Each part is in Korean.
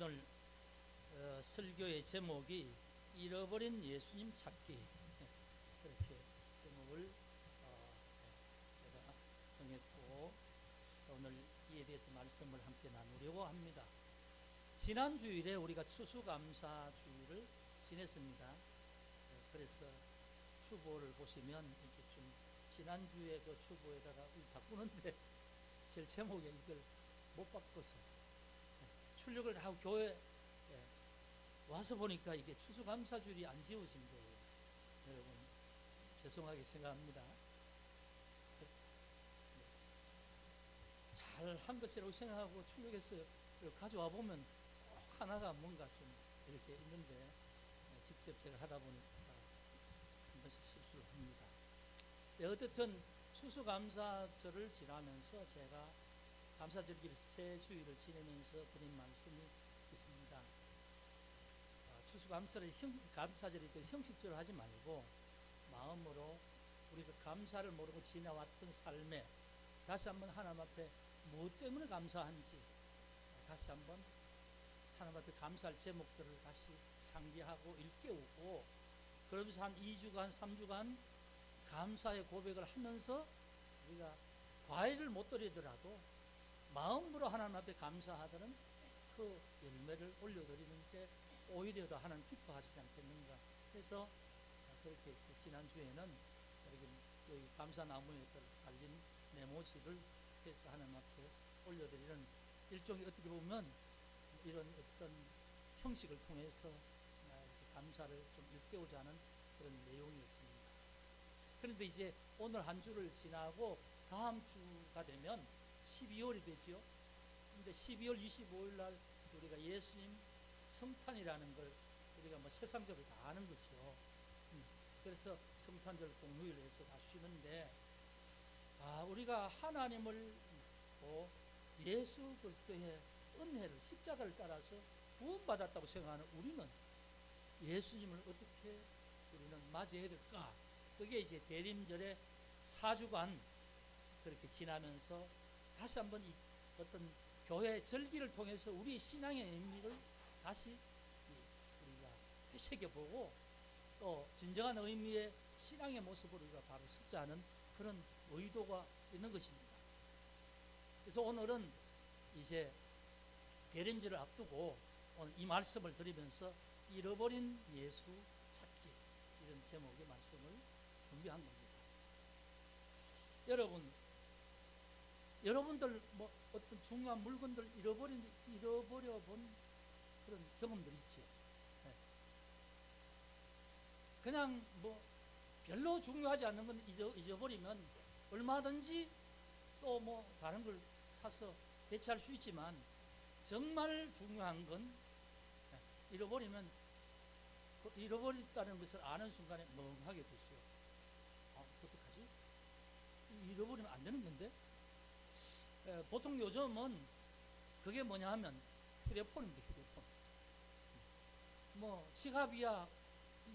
오늘 설교의 제목이 잃어버린 예수님 찾기, 그렇게 제목을 제가 정했고 오늘 이에 대해서 말씀을 함께 나누려고 합니다. 지난 주일에 우리가 추수감사 주일을 지냈습니다. 그래서 추보를 보시면 이렇게 좀 지난주에 그 추보에다가 바꾸는데 제일 제목에 이걸 못 바꿔서 출력을 하고 교회 와서 보니까 이게 추수감사주일이 안 지워진 거예요. 여러분 죄송하게 생각합니다. 잘 한 것이라고 생각하고 출력해서 가져와 보면 하나가 뭔가 좀 이렇게 있는데 직접 제가 하다 보니까 한 번씩 실수를 합니다. 어쨌든 추수감사절을 지나면서 제가 감사절기를 세 주일을 지내면서 드린 말씀이 있습니다. 추수감사를 감사절이 형식적으로 하지 말고 마음으로 우리가 감사를 모르고 지나왔던 삶에 다시 한번 하나님 앞에 무엇 때문에 감사한지 다시 한번 하나님 앞에 감사할 제목들을 다시 상기하고 일깨우고 그러면서 한 2주간 3주간 감사의 고백을 하면서 우리가 과일을 못 드리더라도 마음으로 하나님 앞에 감사하다는 그 열매를 올려드리는 게 오히려 더 하나님 기뻐하시지 않겠는가. 그래서 그렇게 지난주에는 여기 감사나무에 달린 네모지를 해서 하나님 앞에 올려드리는 일종의 어떻게 보면 이런 어떤 형식을 통해서 감사를 좀 일깨우자 하는 그런 내용이었습니다. 그런데 이제 오늘 한 주를 지나고 다음 주가 되면 12월이 되죠. 근데 12월 25일 날 우리가 예수님 성탄이라는 걸 우리가 뭐 세상적으로 다 아는 거죠. 그래서 성탄절 공휴일 해서 다 쉬는데 우리가 하나님을 믿고 예수 그리스도의 은혜를 십자가를 따라서 구원받았다고 생각하는 우리는 예수님을 어떻게 우리는 맞이해야 될까? 그게 이제 대림절의 4주간 그렇게 지나면서 다시 한번 이 어떤 교회 절기를 통해서 우리 신앙의 의미를 다시 우리가 되새겨보고 또 진정한 의미의 신앙의 모습을 우리가 바로 쓰자는 그런 의도가 있는 것입니다. 그래서 오늘은 이제 대림절을 앞두고 오늘 이 말씀을 드리면서 잃어버린 예수 찾기 이런 제목의 말씀을 준비한 겁니다. 여러분들 뭐 어떤 중요한 물건들 잃어버려 본 그런 경험들 있죠. 그냥 뭐 별로 중요하지 않는 건 잊어버리면 얼마든지 또 뭐 다른 걸 사서 대체할 수 있지만 정말 중요한 건 잃어버리면 잃어버렸다는 것을 아는 순간에 멍하게 되죠. 어떡하지? 잃어버리면 안 되는 건데? 보통 요즘은 그게 뭐냐 하면 휴대폰입니다. 휴대폰. 뭐 지갑이야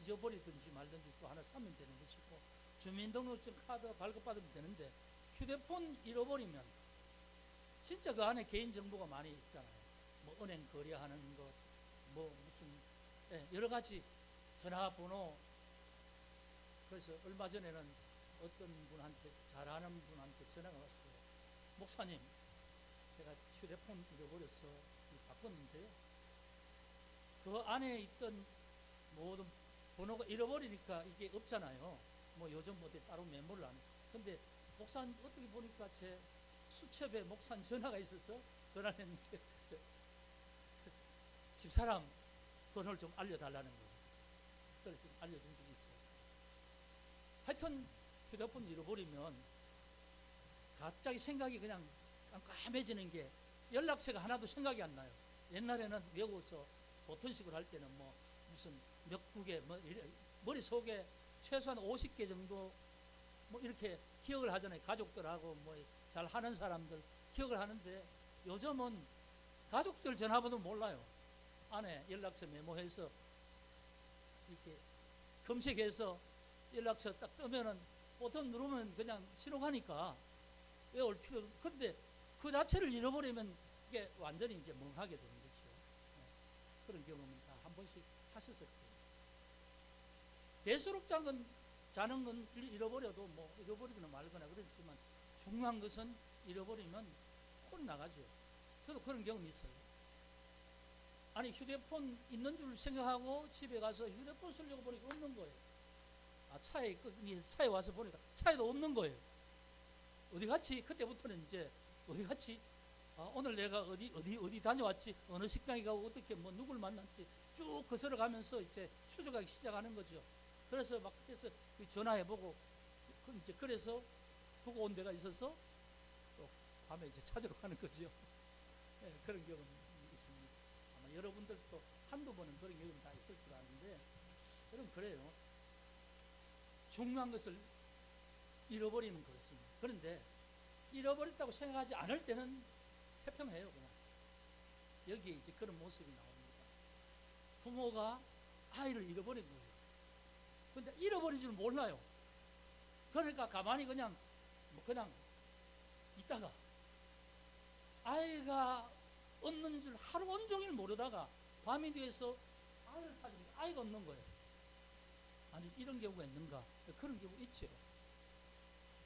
잊어버리든지 말든지 또 하나 사면 되는 것이고 주민등록증 카드 발급받으면 되는데 휴대폰 잃어버리면 진짜 그 안에 개인정보가 많이 있잖아요. 뭐 은행 거래하는 것, 뭐 무슨 여러 가지 전화번호. 그래서 얼마 전에는 어떤 분한테 잘 아는 분한테 전화가 왔어요. 목사님, 제가 휴대폰 잃어버려서 바꿨는데요. 그 안에 있던 모든 번호가 잃어버리니까 이게 없잖아요. 뭐 요즘 뭐 따로 메모를 안. 근데 목사님 어떻게 보니까 제 수첩에 목사님 전화가 있어서 전화를 했는데 집사람 번호를 좀 알려달라는 거예요. 그래서 알려준 적이 있어요. 하여튼 휴대폰 잃어버리면 갑자기 생각이 그냥 깜깜해지는 게 연락처가 하나도 생각이 안 나요. 옛날에는 외워서 보통식으로 할 때는 뭐 무슨 몇 국에 뭐 머릿속에 최소한 50개 정도 뭐 이렇게 기억을 하잖아요. 가족들하고 뭐 잘 하는 사람들 기억을 하는데 요즘은 가족들 전화번호 몰라요. 안에 연락처 메모해서 이렇게 검색해서 연락처 딱 뜨면은 보통 누르면 그냥 신호 가니까 외울 필요. 근데 그 자체를 잃어버리면 이게 완전히 이제 멍하게 되는 거죠. 그런 경험은 다 한 번씩 하셨을 거예요. 대수롭자는 자는 건 잃어버려도 뭐 잃어버리거나 말거나 그렇지만 중요한 것은 잃어버리면 혼이 나가죠. 저도 그런 경험이 있어요. 아니 휴대폰 있는 줄 생각하고 집에 가서 휴대폰 쓰려고 보니까 없는 거예요. 차에 와서 보니까 차에도 없는 거예요. 어디 갔지? 그때부터는 이제 어디 갔지? 오늘 내가 어디 다녀왔지? 어느 식당에 가고 어떻게 뭐 누굴 만났지? 쭉 거슬러 가면서 이제 추적하기 시작하는 거죠. 그래서 막 해서 전화해보고 이제 그래서 두고 온 데가 있어서 또 밤에 이제 찾으러 가는 거죠. 네, 그런 경험이 있습니다. 아마 여러분들도 한두 번은 그런 경험이 다 있을 줄 아는데 여러분 그래요. 중요한 것을 잃어버리면 그렇습니다. 그런데 잃어버렸다고 생각하지 않을 때는 태평해요. 그냥 여기에 이제 그런 모습이 나옵니다. 부모가 아이를 잃어버린 거예요. 근데 잃어버린 줄 몰라요. 그러니까 가만히 그냥 있다가 아이가 없는 줄 하루 온종일 모르다가 밤이 되어서 아이를 찾으니까 아이가 없는 거예요. 아니 이런 경우가 있는가? 그런 경우 있죠.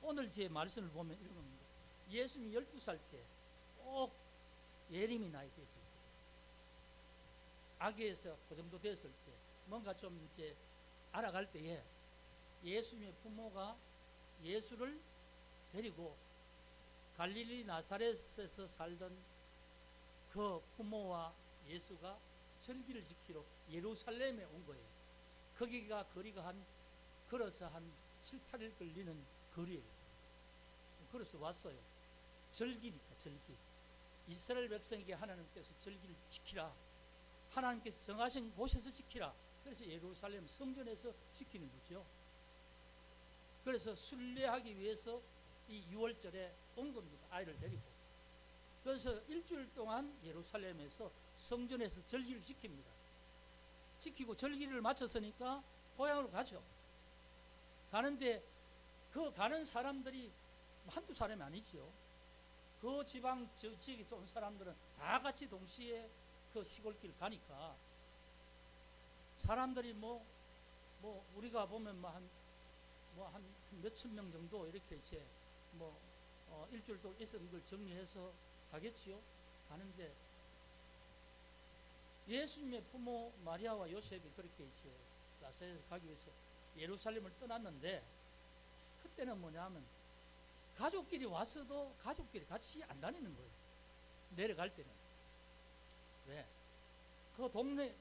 오늘 제 말씀을 보면 이런 겁니다. 예수님이 12살 때 꼭 예림이 나이 됐을 때 아기에서 그 정도 됐을 때 뭔가 좀 이제 알아갈 때에 예수님의 부모가 예수를 데리고 갈릴리 나사렛에서 살던 그 부모와 예수가 절기를 지키러 예루살렘에 온 거예요. 거기가 거리가 걸어서 한 7, 8일 걸리는 거리예요. 그래서 왔어요. 절기니까 절기. 이스라엘 백성에게 하나님께서 절기를 지키라. 하나님께서 정하신 곳에서 지키라. 그래서 예루살렘 성전에서 지키는 거죠. 그래서 순례하기 위해서 이 6월절에 온 겁니다. 아이를 데리고. 그래서 일주일 동안 예루살렘에서 성전에서 절기를 지킵니다. 지키고 절기를 마쳤으니까 고향으로 가죠. 가는데 그 가는 사람들이 한두 사람이 아니죠. 그 지방 저 지역에서 온 사람들은 다 같이 동시에 그 시골길 가니까 사람들이 뭐 우리가 보면 한 몇천 명 정도 이렇게 이제 일주일 동안 있은 걸 정리해서 가겠지요. 가는데 예수님의 부모 마리아와 요셉이 그렇게 이제 나사렛에 가기 위해서 예루살렘을 떠났는데 그때는 뭐냐면 가족끼리 왔어도 가족끼리 같이 안 다니는 거예요. 내려갈 때는. 왜? 그 동네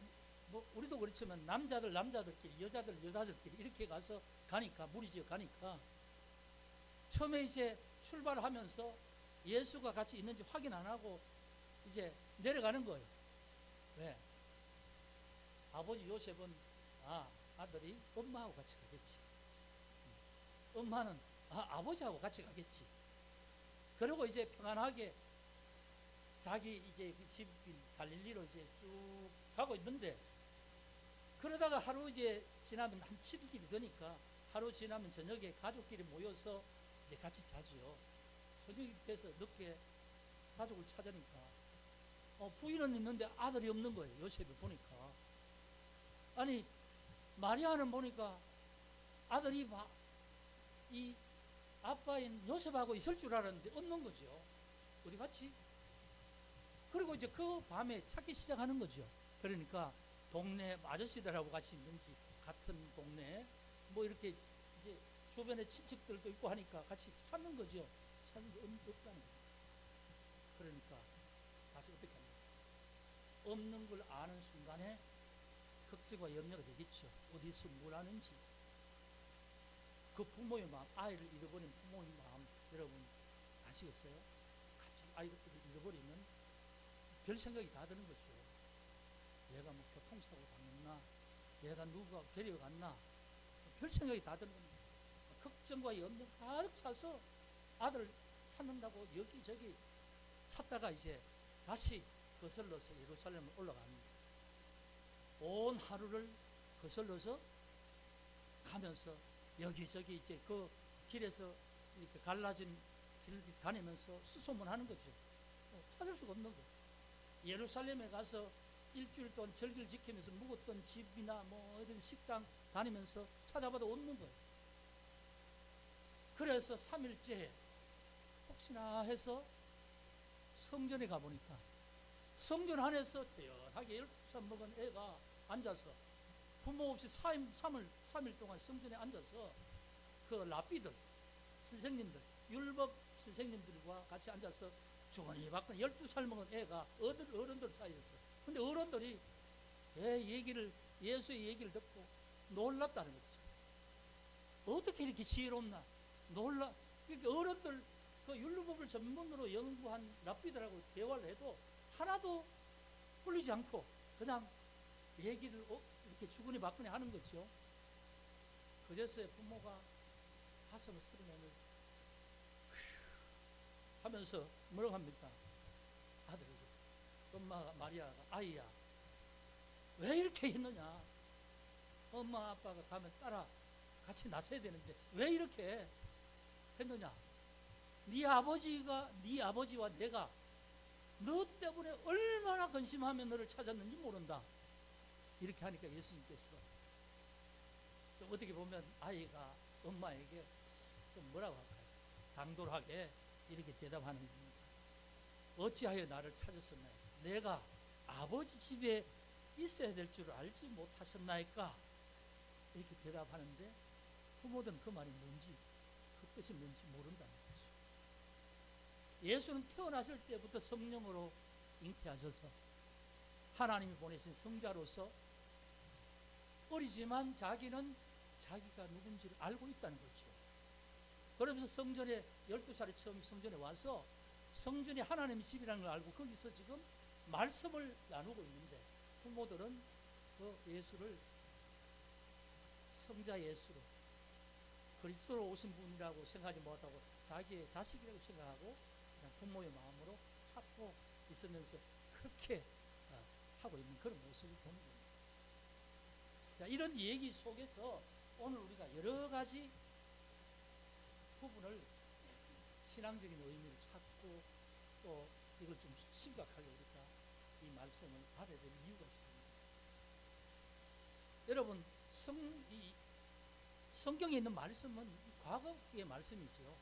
우리도 그렇지만 남자들끼리 여자들끼리 이렇게 가서 가니까 무리지어 가니까 처음에 이제 출발하면서 예수가 같이 있는지 확인 안 하고 이제 내려가는 거예요. 왜? 아버지 요셉은 아들이 엄마하고 같이 가겠지. 엄마는 아버지하고 같이 가겠지. 그리고 이제 평안하게 자기 이제 집 갈릴리로 이제 쭉 가고 있는데 그러다가 하루 이제 지나면 한 7일이 되니까 하루 지나면 저녁에 가족끼리 모여서 이제 같이 자지요. 저녁이 돼서 늦게 가족을 찾으니까 부인은 있는데 아들이 없는 거예요. 요셉을 보니까. 아니 마리아는 보니까 아들이 이 아빠인 요셉하고 있을 줄 알았는데 없는 거죠. 어디 갔지? 그리고 이제 그 밤에 찾기 시작하는 거죠. 그러니까 동네 아저씨들하고 같이 있는지 같은 동네 이렇게 이제 주변에 친척들도 있고 하니까 같이 찾는 거죠. 찾는데 없다는 거예요. 그러니까 다시 어떻게 합니까? 없는 걸 아는 순간에 걱정과 염려가 되겠죠. 어디서 뭘 하는지. 그 부모의 마음, 아이를 잃어버린 부모의 마음, 여러분 아시겠어요? 갑자기 아이를 잃어버리면 별 생각이 다 드는 거죠. 얘가 교통사고 당했나? 얘가 누가 데려갔나? 별 생각이 다 드는 겁니다. 걱정과 염려 가득 차서 아들을 찾는다고 여기저기 찾다가 이제 다시 거슬러서 예루살렘을 올라갑니다. 온 하루를 거슬러서 가면서 여기저기 이제 그 길에서 이렇게 갈라진 길을 다니면서 수소문하는 거죠. 찾을 수가 없는 거예요. 예루살렘에 가서 일주일 동안 절기를 지키면서 묵었던 집이나 뭐 이런 식당 다니면서 찾아봐도 없는 거예요. 그래서 3일째 혹시나 해서 성전에 가보니까 성전 안에서 태연하게 12살 먹은 애가 앉아서 부모 없이 3일 동안 성전에 앉아서 그 랍비들, 선생님들, 율법 선생님들과 같이 앉아서 주거니 받거니 12살 먹은 애가 어른들 사이에서. 근데 어른들이 예수의 얘기를 듣고 놀랐다는 거죠. 어떻게 이렇게 지혜롭나? 그러니까 어른들, 그 율법을 전문으로 연구한 랍비들하고 대화를 해도 하나도 꿀리지 않고 그냥 얘기를 이렇게 주거니 받거니 하는 거죠. 그래서 부모가 가슴을 쓸어내면서 하면서 뭐라고 합니까? 아들에게, 엄마가 마리아가, 아이야 왜 이렇게 했느냐? 엄마 아빠가 가면 따라 같이 나서야 되는데 왜 이렇게 했느냐? 네 아버지와 내가 너 때문에 얼마나 근심하며 너를 찾았는지 모른다. 이렇게 하니까 예수님께서 좀 어떻게 보면 아이가 엄마에게 좀 뭐라고 할까요? 당돌하게 이렇게 대답하는 겁니다. 어찌하여 나를 찾았었나요? 내가 아버지 집에 있어야 될 줄 알지 못하셨나이까? 이렇게 대답하는데 부모들은 그 말이 뭔지, 그 뜻이 뭔지 모른다는 거죠. 예수는 태어나실 때부터 성령으로 잉태하셔서 하나님이 보내신 성자로서 어리지만 자기는 자기가 누군지를 알고 있다는 거죠. 그러면서 성전에 12살에 처음 성전에 와서 성전이 하나님의 집이라는 걸 알고 거기서 지금 말씀을 나누고 있는데 부모들은 그 예수를 성자 예수로 그리스도로 오신 분이라고 생각하지 못하고 자기의 자식이라고 생각하고 그냥 부모의 마음으로 찾고 있으면서 그렇게 하고 있는 그런 모습이 되는 겁니다. 자, 이런 얘기 속에서 오늘 우리가 여러 가지 부분을 신앙적인 의미를 찾고 또 이걸 좀 심각하게 우리가 이 말씀을 받아야 될 이유가 있습니다. 여러분, 성경에 있는 말씀은 과거의 말씀이죠.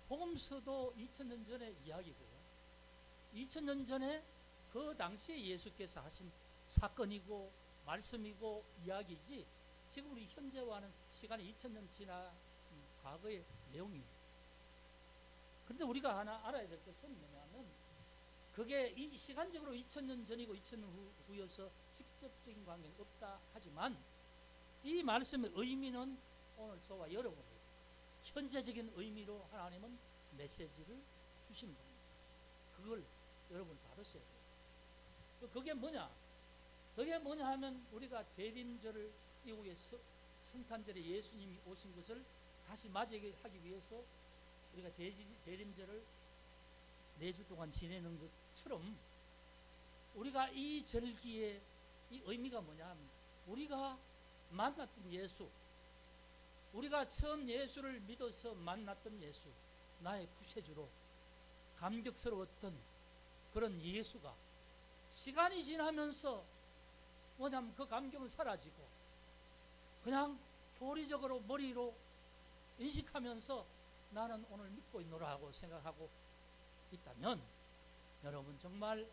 복음서도 2000년 전의 이야기고요. 2000년 전에 그 당시에 예수께서 하신 사건이고 말씀이고 이야기지 지금 우리 현재와는 시간이 2000년 지나 과거의 내용이에요. 그런데 우리가 하나 알아야 될 것은 뭐냐면 그게 이 시간적으로 2000년 전이고 2000년 후여서 직접적인 관계는 없다 하지만 이 말씀의 의미는 오늘 저와 여러분에게 현재적인 의미로 하나님은 메시지를 주시는 겁니다. 그걸 여러분 받으셔야 돼요. 그게 뭐냐? 그게 뭐냐 하면 우리가 대림절을 이후에 성탄절에 예수님이 오신 것을 다시 맞이하기 위해서 우리가 대림절을 4주 동안 지내는 것처럼 우리가 이 절기의 이 의미가 뭐냐 하면 우리가 만났던 예수, 우리가 처음 예수를 믿어서 만났던 예수, 나의 구세주로 감격스러웠던 그런 예수가 시간이 지나면서 뭐냐면 그 감격은 사라지고 그냥 교리적으로 머리로 인식하면서 나는 오늘 믿고 있노라 하고 생각하고 있다면 여러분 정말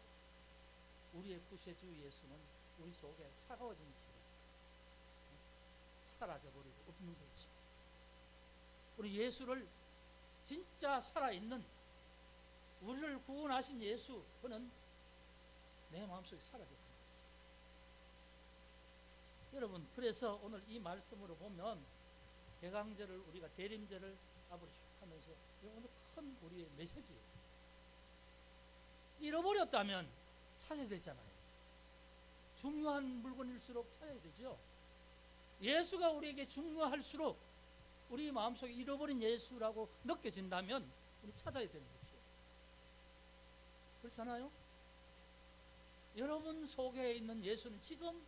우리의 구세주 예수는 우리 속에 차가워진 채로 사라져버리고 없는 거죠. 우리 예수를 진짜 살아있는 우리를 구원하신 예수, 그는 내 마음속에 사라졌습니다. 여러분, 그래서 오늘 이 말씀으로 보면 대강절을 우리가 대림절을 앞으로 쭉 하면서 오늘 큰 우리의 메시지예요. 잃어버렸다면 찾아야 되잖아요. 중요한 물건일수록 찾아야 되죠. 예수가 우리에게 중요할수록 우리 마음속에 잃어버린 예수라고 느껴진다면 우리 찾아야 되는 거죠. 그렇잖아요? 여러분 속에 있는 예수는 지금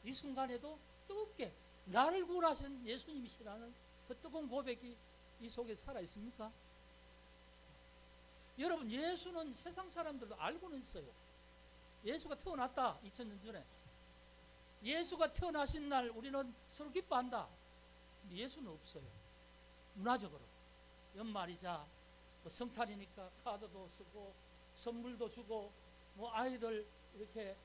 이 순간에도 뜨겁게 나를 구원하신 예수님이시라는 그 뜨거운 고백이 이 속에 살아 있습니까? 여러분, 예수는 세상 사람들도 알고는 있어요. 예수가 태어났다. 2000년 전에 예수가 태어나신 날 우리는 서로 기뻐한다. 예수는 없어요. 문화적으로 연말이자 뭐 성탄이니까 카드도 쓰고 선물도 주고 뭐 아이들 이렇게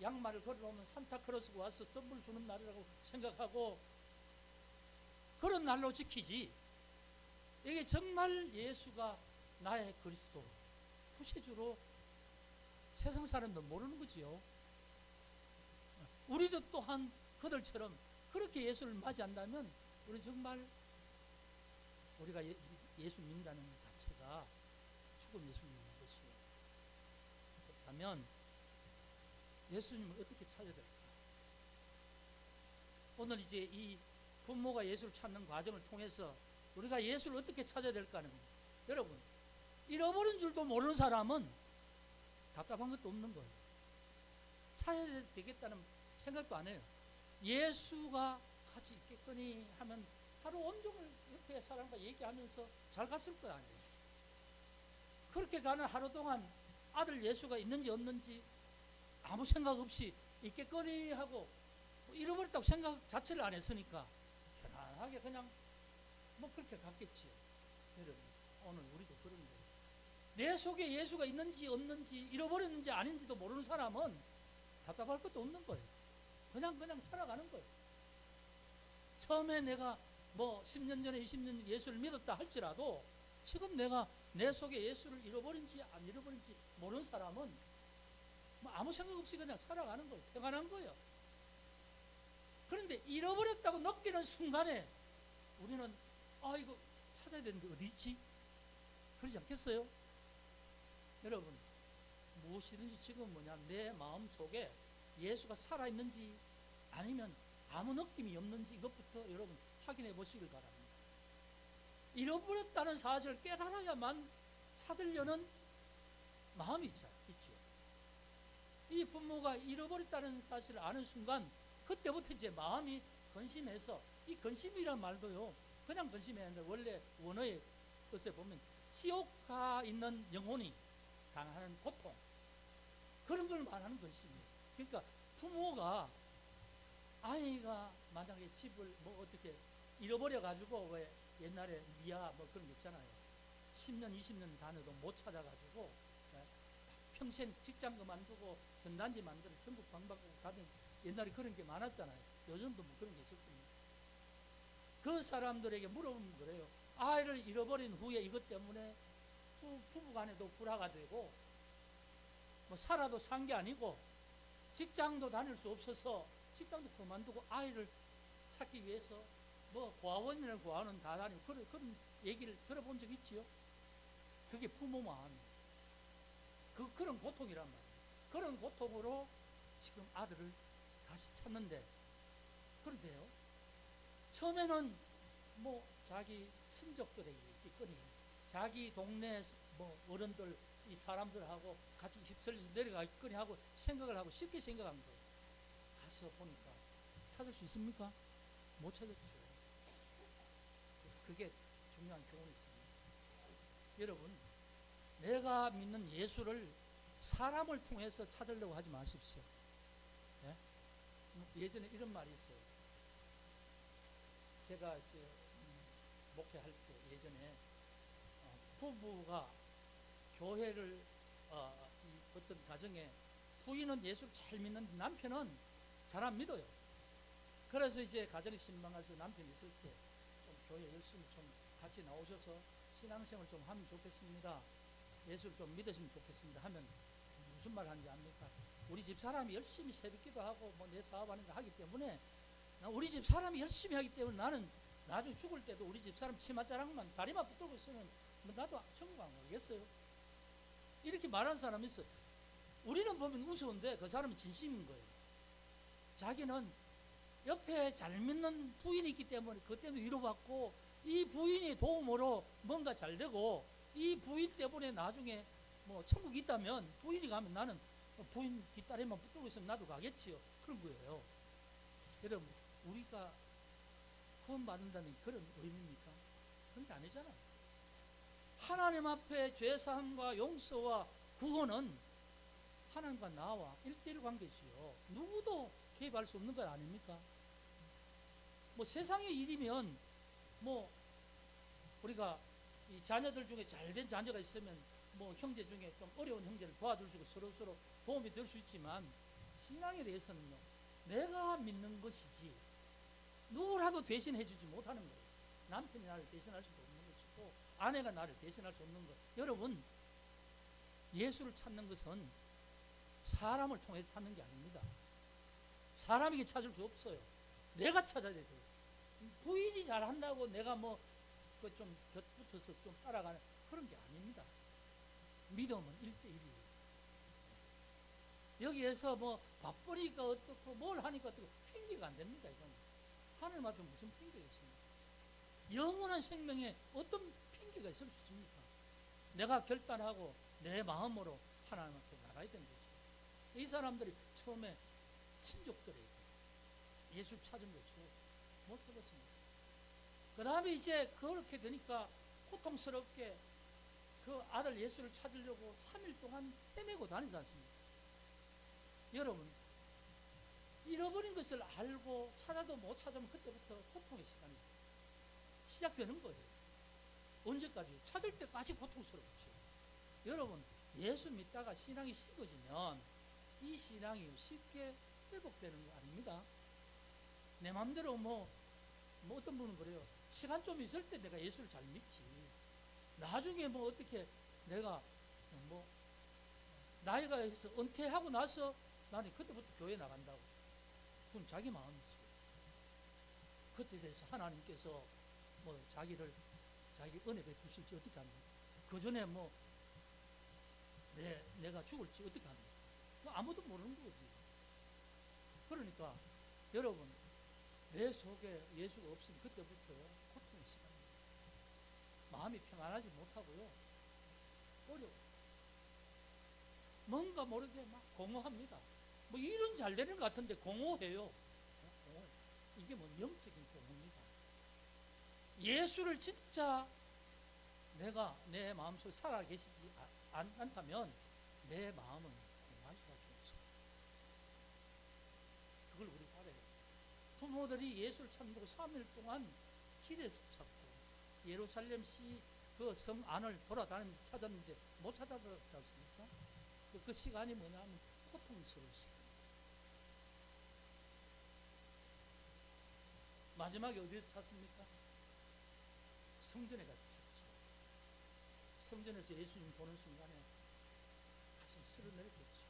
양말을 걸어놓으면 산타크로스가 와서 선물 주는 날이라고 생각하고 그런 날로 지키지. 이게 정말 예수가 나의 그리스도 구세주로 세상 사람들 모르는 거지요. 우리도 또한 그들처럼 그렇게 예수를 맞이한다면 우리 정말 우리가 예수 믿는다는 자체가 죽은 예수 믿는 것이요. 그렇다면 예수님을 어떻게 찾아야 될까? 오늘 이제 이 부모가 예수를 찾는 과정을 통해서 우리가 예수를 어떻게 찾아야 될까 하는 겁니다. 여러분, 잃어버린 줄도 모르는 사람은 답답한 것도 없는 거예요. 찾아야 되겠다는 생각도 안 해요. 예수가 같이 있겠거니 하면 하루 온종일 옆에 사람과 얘기하면서 잘 갔을 거 아니에요. 그렇게 가는 하루 동안 아들 예수가 있는지 없는지 아무 생각 없이 있겠거니 하고 뭐 잃어버렸다고 생각 자체를 안 했으니까 편안하게 그냥 뭐 그렇게 갔겠지요. 여러분, 오늘 우리도 그런 거예요. 내 속에 예수가 있는지 없는지 잃어버렸는지 아닌지도 모르는 사람은 답답할 것도 없는 거예요. 그냥 살아가는 거예요. 처음에 내가 뭐 10년 전에 20년 예수를 믿었다 할지라도 지금 내가 내 속에 예수를 잃어버린지 안 잃어버린지 모르는 사람은 뭐 아무 생각 없이 그냥 살아가는 거예요. 평안한 거예요. 그런데 잃어버렸다고 느끼는 순간에 우리는 이거 찾아야 되는데 어디 있지? 그러지 않겠어요? 여러분, 무엇이든지 지금 내 마음 속에 예수가 살아있는지 아니면 아무 느낌이 없는지 이것부터 여러분 확인해 보시길 바랍니다. 잃어버렸다는 사실을 깨달아야만 찾으려는 마음이 있죠. 이 부모가 잃어버렸다는 사실을 아는 순간 그때부터 이제 마음이 근심해서, 이 근심이란 말도요 그냥 근심이 아니라 원래 원어의 뜻에 보면 지옥가 있는 영혼이 당하는 고통, 그런 걸 말하는 근심이에요. 그러니까 부모가 아이가 만약에 집을 뭐 어떻게 잃어버려 가지고 왜 옛날에 미아 뭐 그런 거 있잖아요. 10년 20년 다녀도 못 찾아가지고 평생 직장 그만두고 전단지 만들어 전국 방방곡 가던 옛날에 그런 게 많았잖아요. 요즘도 뭐 그런 게 있을 겁니다. 그 사람들에게 물어보면 그래요. 아이를 잃어버린 후에 이것 때문에 부부간에도 불화가 되고 뭐 살아도 산 게 아니고 직장도 다닐 수 없어서 직장도 그만두고 아이를 찾기 위해서 뭐 고아원이나 고아원은 다 다니고 그런 얘기를 들어본 적 있지요? 그게 부모 마음이에요. 그런 고통이란 말이에요. 그런 고통으로 지금 아들을 다시 찾는데, 그런데요, 처음에는 뭐 자기 친족들에게 있겠거니 자기 동네 뭐 어른들 이 사람들하고 같이 휩쓸려서 내려가겠거니 하고 생각을 하고 쉽게 생각한 거예요. 가서 보니까 찾을 수 있습니까? 못 찾았죠. 그게 중요한 교훈이 있습니다. 여러분, 내가 믿는 예수를 사람을 통해서 찾으려고 하지 마십시오. 예? 예전에 이런 말이 있어요. 제가 이제 목회할 때 예전에 부부가 교회를 어떤 가정에 부인은 예수를 잘 믿는데 남편은 잘 안 믿어요. 그래서 이제 가정에 신방가서 남편이 있을 때 좀 교회 열심히 좀 같이 나오셔서 신앙생활 좀 하면 좋겠습니다. 예수를 좀 믿으시면 좋겠습니다 하면 무슨 말 하는지 압니까? 우리 집 사람이 열심히 새벽기도 하고 뭐 내 사업하는 거 하기 때문에 우리 집 사람이 열심히 하기 때문에 나는 나중에 죽을 때도 우리 집 사람 치맛자락만 다리만 붙들고 있으면 뭐 나도 천국 안 가겠어요. 이렇게 말하는 사람이 있어요. 우리는 보면 우스운데 그 사람은 진심인 거예요. 자기는 옆에 잘 믿는 부인이 있기 때문에 그것 때문에 위로받고 이 부인의 도움으로 뭔가 잘 되고 이 부인 때문에 나중에 뭐 천국이 있다면 부인이 가면 나는 부인 뒷다리만 붙들고 있으면 나도 가겠지요. 그런 거예요. 여러분, 우리가 구원 받는다는 그런 의미입니까? 그런 게 아니잖아요. 하나님 앞에 죄사함과 용서와 구원은 하나님과 나와 1대1 관계지요. 누구도 개입할 수 없는 것 아닙니까? 뭐 세상의 일이면 뭐 우리가 이 자녀들 중에 잘된 자녀가 있으면 뭐 형제 중에 좀 어려운 형제를 도와줄 수 있고 서로 도움이 될 수 있지만 신앙에 대해서는요, 내가 믿는 것이지 누구라도 대신해 주지 못하는 거예요. 남편이 나를 대신할 수도 없는 것이고 아내가 나를 대신할 수 없는 것. 여러분, 예수를 찾는 것은 사람을 통해 찾는 게 아닙니다. 사람에게 찾을 수 없어요. 내가 찾아야 돼요. 부인이 잘한다고 내가 뭐 좀 곁붙어서 좀 따라가는 그런 게 아닙니다. 믿음은 1대1이에요. 여기에서 뭐 바쁘니까 어떻고 뭘 하니까 어떻고 핑계가 안 됩니다. 이건 하나님 앞에 무슨 핑계가 있습니까? 영원한 생명에 어떤 핑계가 있을 수 있습니까? 내가 결단하고 내 마음으로 하나님 앞에 나가야 되는 거죠. 이 사람들이 처음에 친족들에게 예수 찾은 것이 못 해봤습니다. 그 다음에 이제 그렇게 되니까 고통스럽게 그 아들 예수를 찾으려고 3일 동안 헤매고 다니지 않습니까? 여러분, 잃어버린 것을 알고 찾아도 못 찾으면 그때부터 고통의 시간이 시작되는 거예요. 언제까지? 찾을 때까지 고통스럽죠. 여러분, 예수 믿다가 신앙이 식어지면 이 신앙이 쉽게 회복되는 거 아닙니다. 내 마음대로 뭐 어떤 분은 그래요. 시간 좀 있을 때 내가 예수를 잘 믿지. 나중에 뭐 어떻게 내가 뭐 나이가 해서 은퇴하고 나서 나는 그때부터 교회 나간다고. 그건 자기 마음이지. 그때 대해서 하나님께서 뭐 자기 은혜 베푸실지 어떻게 합니까? 그 전에 뭐 내가 죽을지 어떻게 합니까? 아무도 모르는 거지. 그러니까 여러분, 내 속에 예수가 없으면 그때부터 고통의 시간입니다. 마음이 평안하지 못하고요, 어려워. 뭔가 모르게 막 공허합니다. 뭐 일은 잘 되는 것 같은데 공허해요. 이게 뭐 영적인 공허입니다. 예수를 진짜 내가 내 마음속에 살아계시지 않다면 내 마음은 공허할 수밖에 없어요. 그걸 우리 알아요. 부모들이 예수를 찾는 3일 동안 길에서 찾고 예루살렘시 그 성 안을 돌아다니면서 찾았는데 못 찾았지 않습니까? 그 시간이 뭐냐면 고통스러운 시간입니다. 마지막에 어디에서 찾습니까? 성전에 가서 찾죠. 성전에서 예수님 보는 순간에 가슴이 쓸어내렸겠죠.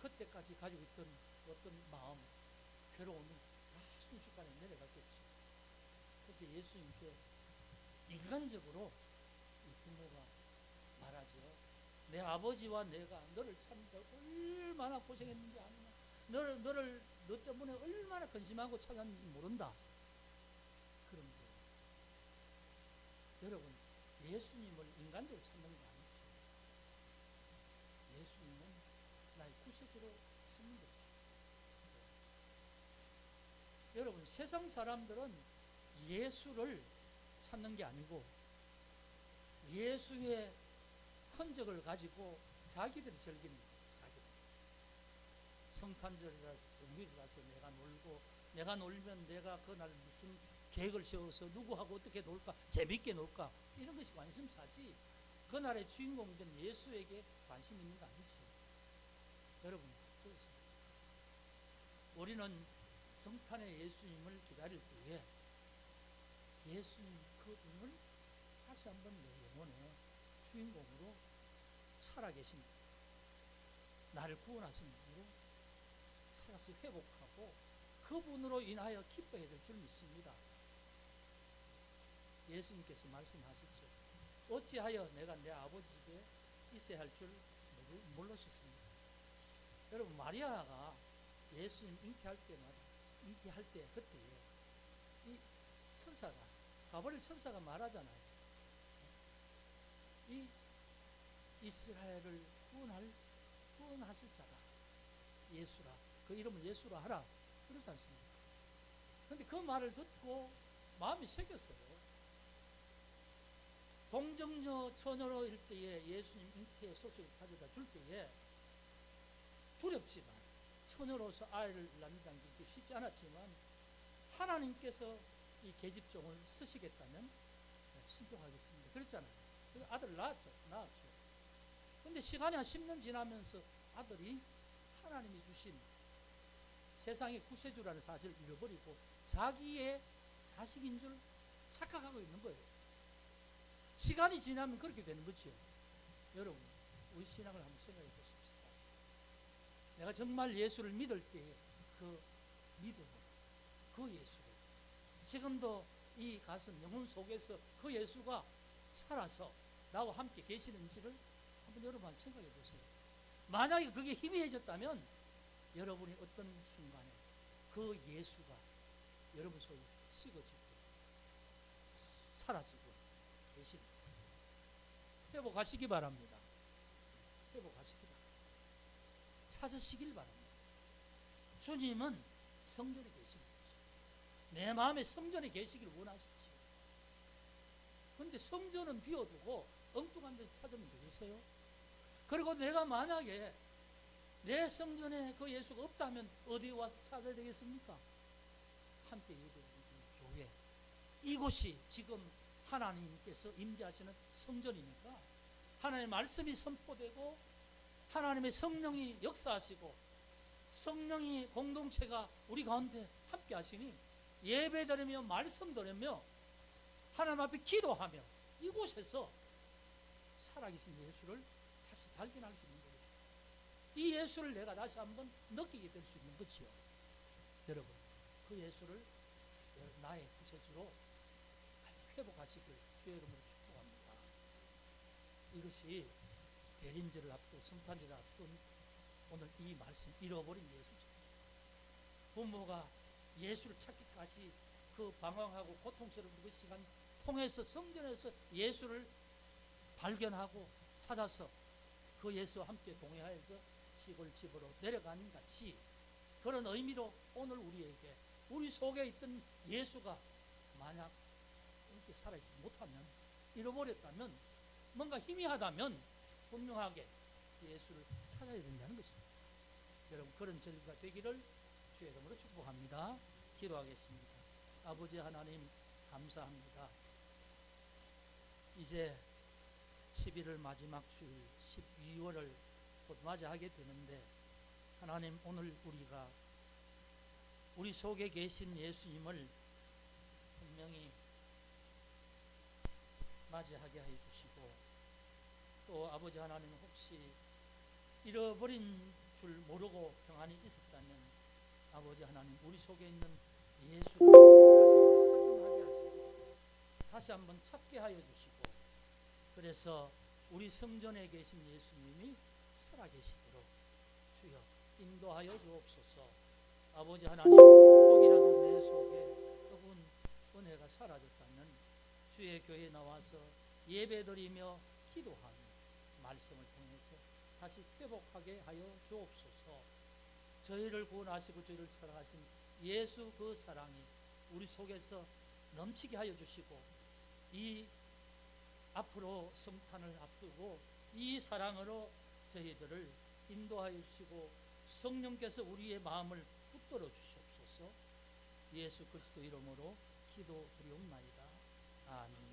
그때까지 가지고 있던 어떤 마음, 괴로움이 순식간에 내려갔겠죠. 그때 예수님께 인간적으로 이 부모가 말하죠. 내 아버지와 내가 너를 찾는다 얼마나 고생했는지 아느냐. 너 때문에 얼마나 근심하고 찾았는지 모른다. 그런 거예요. 여러분, 예수님을 인간적으로 찾는 거 아니죠. 예수님은 나의 구세주로 찾는 것이죠. 여러분, 세상 사람들은 예수를 찾는 게 아니고 예수의 흔적을 가지고 자기들이 즐기는 거예요. 성탄절이라서 공휴일이라서 내가 놀고, 내가 놀면 내가 그날 무슨 계획을 세워서 누구하고 어떻게 놀까, 재밌게 놀까, 이런 것이 관심사지 그날의 주인공된 예수에게 관심 있는 거 아니죠. 여러분, 그렇습니다. 우리는 성탄의 예수님을 기다릴 때에 예수님 그분을 다시 한번 내 영혼의 주인공으로 살아계신 나를 구원하신 분으로 찾아서 회복하고 그분으로 인하여 기뻐해야 될 줄 믿습니다. 예수님께서 말씀하셨죠. 어찌하여 내가 내 아버지 집에 있어야 할 줄 모르셨습니다. 여러분, 마리아가 예수님 잉태할 때 그때에 이 천사가, 가브리엘 천사가 말하잖아요. 이 이스라엘을 구원하실 자가 예수라, 그 이름을 예수라 하라, 그러지 않습니까? 그런데 그 말을 듣고 마음이 새겼어요. 동정녀 처녀로일 때에 예수님 잉태의 소식을 가져다 줄 때에 두렵지만 처녀로서 아이를 낳는다는 게 쉽지 않았지만 하나님께서 이 계집종을 쓰시겠다면 순종하겠습니다. 그랬잖아요. 그래서 아들 낳았죠. 그런데 시간이 한 10년 지나면서 아들이 하나님이 주신 세상의 구세주라는 사실을 잃어버리고 자기의 자식인 줄 착각하고 있는 거예요. 시간이 지나면 그렇게 되는 거죠. 여러분, 우리 신앙을 한번 생각해 보십시다. 내가 정말 예수를 믿을 때의 그 믿음을, 그 예수를, 지금도 이 가슴 영혼 속에서 그 예수가 살아서 나와 함께 계시는지를 한번 여러분 한번 생각해 보세요. 만약에 그게 희미해졌다면 여러분이 어떤 순간에 그 예수가 여러분 속에 식어지고 사라지고 계십니다. 회복하시기 바랍니다. 회복하시기 바랍니다. 찾으시길 바랍니다. 주님은 성전에 계십니다. 내 마음에 성전에 계시길 원하시죠. 그런데 성전은 비워두고 엉뚱한 데서 찾으면 되겠어요? 그리고 내가 만약에 내 성전에 그 예수가 없다면 어디에 와서 찾아야 되겠습니까? 함께 예배드리는 교회, 이곳이 지금 하나님께서 임재하시는 성전이니까 하나님의 말씀이 선포되고 하나님의 성령이 역사하시고 성령이 공동체가 우리 가운데 함께 하시니 예배드리며 말씀 들으며 하나님 앞에 기도하며 이곳에서 살아계신 예수를 다시 발견할 수 있는 거예요. 이 예수를 내가 다시 한번 느끼게 될 수 있는 거지요. 여러분, 그 예수를 나의 구세주로 회복하시길 주의 이름으로 축복합니다. 이것이 대림절을 앞둔 성탄절을 앞둔 오늘 이 말씀, 잃어버린 예수죠. 부모가 예수를 찾기까지 그 방황하고 고통스러운 그 시간 통해서 성전에서 예수를 발견하고 찾아서 그 예수와 함께 동행하여서 시골집으로 내려가는 같이 그런 의미로 오늘 우리에게 우리 속에 있던 예수가 만약 이렇게 살아있지 못하면, 잃어버렸다면, 뭔가 희미하다면 분명하게 예수를 찾아야 된다는 것입니다. 여러분, 그런 절기가 되기를 주의 이름으로 축복합니다. 기도하겠습니다. 아버지 하나님, 감사합니다. 이제 11월 마지막 주일 12월을 곧 맞이하게 되는데 하나님, 오늘 우리가 우리 속에 계신 예수님을 분명히 맞이하게 해 주시고, 또 아버지 하나님, 혹시 잃어버린 줄 모르고 평안히 있었다면 아버지 하나님, 우리 속에 있는 예수를 다시 한번 확인하게 하시고 다시 한번 찾게 하여 주시고, 그래서 우리 성전에 계신 예수님이 살아계시도록 주여 인도하여 주옵소서. 아버지 하나님, 혹이라도 내 속에 혹은 은혜가 사라졌다면 주의 교회에 나와서 예배드리며 기도하며 말씀을 통해서 다시 회복하게 하여 주옵소서. 저희를 구원하시고 저희를 사랑하신 예수 그 사랑이 우리 속에서 넘치게 하여 주시고, 이 앞으로 성탄을 앞두고 이 사랑으로 저희들을 인도하여 주시고 성령께서 우리의 마음을 붙들어 주시옵소서. 예수 그리스도 이름으로 기도드리옵나이다. 아멘.